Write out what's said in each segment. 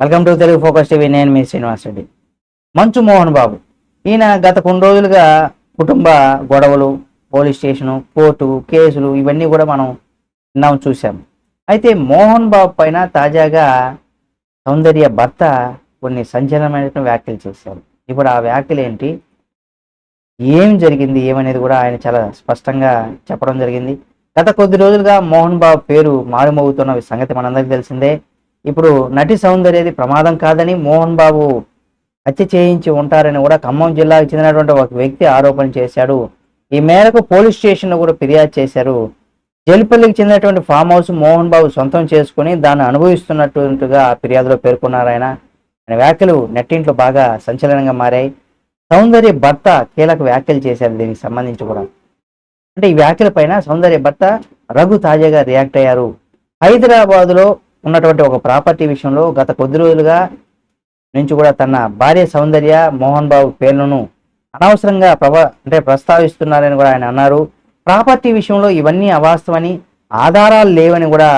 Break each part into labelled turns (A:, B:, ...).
A: Welcome to Telugu focus TV. నేను మీ శ్రీనివాస్ రెడ్డి. మంచు మోహన్ బాబు ఈయన గత కొన్ని రోజులుగా కుటుంబ గొడవలు, పోలీస్ స్టేషను, కోర్టు కేసులు ఇవన్నీ కూడా మనం విన్నాం, చూసాం. అయితే మోహన్ బాబు పైన తాజాగా సౌందర్య భర్త కొన్ని సంచలనమైనటువంటి వ్యాఖ్యలు చేశారు. ఇప్పుడు ఆ వ్యాఖ్యలు ఏంటి, ఏం జరిగింది, ఏమనేది కూడా ఆయన చాలా స్పష్టంగా చెప్పడం జరిగింది. గత కొద్ది రోజులుగా మోహన్ బాబు పేరు మారుమోగుతున్న సంగతి మనందరికీ తెలిసిందే. ఇప్పుడు నటి సౌందర్యది ప్రమాదం కాదని, మోహన్ బాబు హత్య చేయించి ఉంటారని కూడా ఖమ్మం జిల్లాకు చెందినటువంటి ఒక వ్యక్తి ఆరోపణ చేశాడు. ఈ మేరకు పోలీస్ స్టేషన్లో కూడా ఫిర్యాదు చేశారు. జల్పల్లికి చెందినటువంటి ఫామ్ హౌస్ మోహన్ బాబు సొంతం చేసుకుని దాన్ని అనుభవిస్తున్నట్టుగా ఫిర్యాదులో పేర్కొన్నారు ఆయన వ్యాఖ్యలు నెట్టింట్లో బాగా సంచలనంగా మారాయి. సౌందర్య భర్త కీలక వ్యాఖ్యలు చేశారు దీనికి సంబంధించి కూడా. అంటే ఈ వ్యాఖ్యల పైన సౌందర్య భర్త రఘు తాజాగా రియాక్ట్ అయ్యారు. హైదరాబాదులో ఉన్నటువంటి ఒక ప్రాపర్టీ విషయంలో గత కొద్ది రోజులుగా నుంచి కూడా తన భార్య సౌందర్య మోహన్ బాబు పేర్లను అనవసరంగా ప్రస్తావిస్తున్నారని కూడా ఆయన అన్నారు. ప్రాపర్టీ విషయంలో ఇవన్నీ అవాస్తవని, ఆధారాలు లేవని కూడా,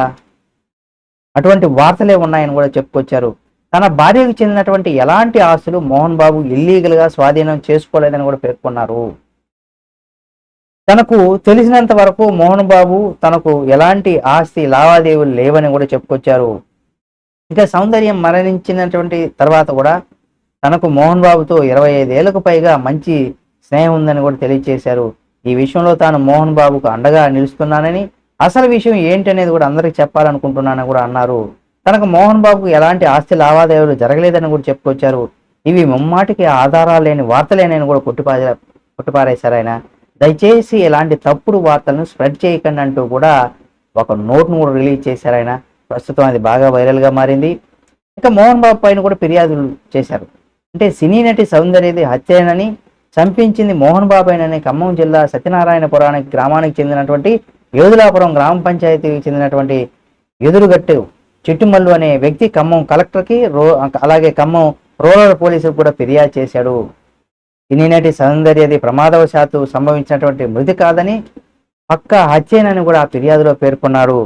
A: అటువంటి వార్తలే ఉన్నాయని కూడా చెప్పుకొచ్చారు. తన భార్యకు చెందినటువంటి ఎలాంటి ఆస్తులు మోహన్ బాబు ఇల్లీగల్గా స్వాధీనం చేసుకోలేదని కూడా పేర్కొన్నారు. తనకు తెలిసినంత వరకు మోహన్ బాబు తనకు ఎలాంటి ఆస్తి లావాదేవీలు లేవని కూడా చెప్పుకొచ్చారు. ఇక సౌందర్యం మరణించినటువంటి తర్వాత కూడా తనకు మోహన్ బాబుతో 25 ఏళ్లకు పైగా మంచి స్నేహం ఉందని కూడా తెలియజేశారు. ఈ విషయంలో తాను మోహన్ బాబుకు అండగా నిలుస్తున్నానని, అసలు విషయం ఏంటనేది కూడా అందరికి చెప్పాలనుకుంటున్నానని కూడా అన్నారు. తనకు మోహన్ బాబుకు ఎలాంటి ఆస్తి లావాదేవీలు జరగలేదని కూడా చెప్పుకొచ్చారు. ఇవి ముమ్మాటికి ఆధారాలు లేని వార్తలేనని కూడా కొట్టిపారేశారు ఆయన. దయచేసి ఎలాంటి తప్పుడు వార్తలను స్ప్రెడ్ చేయకండి అంటూ కూడా ఒక నోట్ను కూడా రిలీజ్ చేశారు ఆయన. ప్రస్తుతం అది బాగా వైరల్గా మారింది. ఇక మోహన్ బాబు పైన కూడా ఫిర్యాదులు చేశారు. అంటే సినీ నటి సౌందర్యది హత్యనని, చంపించింది మోహన్ బాబేనని ఖమ్మం జిల్లా సత్యనారాయణపురానికి గ్రామానికి చెందినటువంటి యోధులాపురం గ్రామ పంచాయతీకి చెందినటువంటి ఎదురుగట్టు చిట్టుమల్లు అనే వ్యక్తి ఖమ్మం కలెక్టర్కి అలాగే ఖమ్మం రూరల్ పోలీసులకు కూడా ఫిర్యాదు చేశాడు. సినీ నటి సౌందర్యది ప్రమాదవశాత్తు సంభవించినటువంటి మృతి కాదని, పక్కా హత్యేనని కూడా ఆ ఫిర్యాదులో పేర్కొన్నాడు.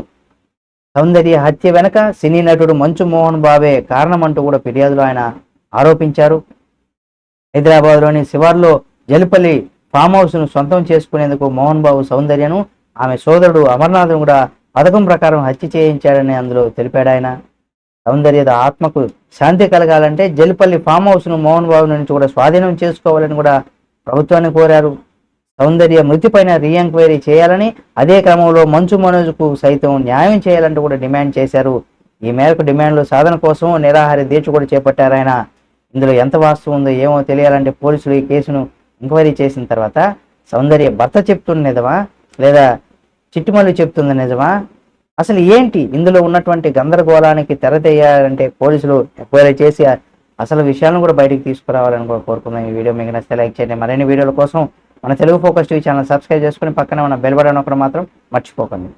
A: సౌందర్య హత్య వెనక సినీ నటుడు మంచు మోహన్ బాబే కారణమంటూ కూడా ఫిర్యాదులో ఆయన ఆరోపించారు. హైదరాబాద్లోని శివార్లో జల్పల్లి ఫామ్ హౌస్ను సొంతం చేసుకునేందుకు మోహన్ బాబు సౌందర్యను ఆమె సోదరుడు అమర్నాథ్ను కూడా పథకం ప్రకారం హత్య చేయించాడని అందులో తెలిపాడు ఆయన. సౌందర్య ఆత్మకు శాంతి కలగాలంటే జల్పల్లి ఫామ్ హౌస్ను మోహన్ బాబు నుంచి కూడా స్వాధీనం చేసుకోవాలని కూడా ప్రభుత్వాన్ని కోరారు. సౌందర్య మృతిపైన రీఎంక్వైరీ చేయాలని, అదే క్రమంలో మంచు మనోజ్కు సైతం న్యాయం చేయాలంటూ కూడా డిమాండ్ చేశారు. ఈ మేరకు డిమాండ్లు సాధన కోసం నిరాహార దీక్ష కూడా చేపట్టారు ఆయన. ఇందులో ఎంత వాస్తవం ఉందో ఏమో తెలియాలంటే పోలీసులు ఈ కేసును ఎంక్వైరీ చేసిన తర్వాత సౌందర్య భర్త చెప్తున్న నిజమా, లేదా చిట్టుమల్లి చెప్తుంది నిజమా, అసలు ఏంటి ఇందులో ఉన్నటువంటి గందరగోళానికి తెరతేయాలంటే పోలీసులు ఎంక్వైరీ చేసి అసలు విషయాలను కూడా బయటికి తీసుకురావాలని కూడా కోరుకున్నాం. ఈ వీడియో మీకు నచ్చితే లైక్ చేయండి. మరిన్ని వీడియోల కోసం మన Telugu focus TV channel subscribe చేసుకుని పక్కన ఉన్న బెల్ బటన్ ఒకటి మాత్రం మర్చిపోకండి.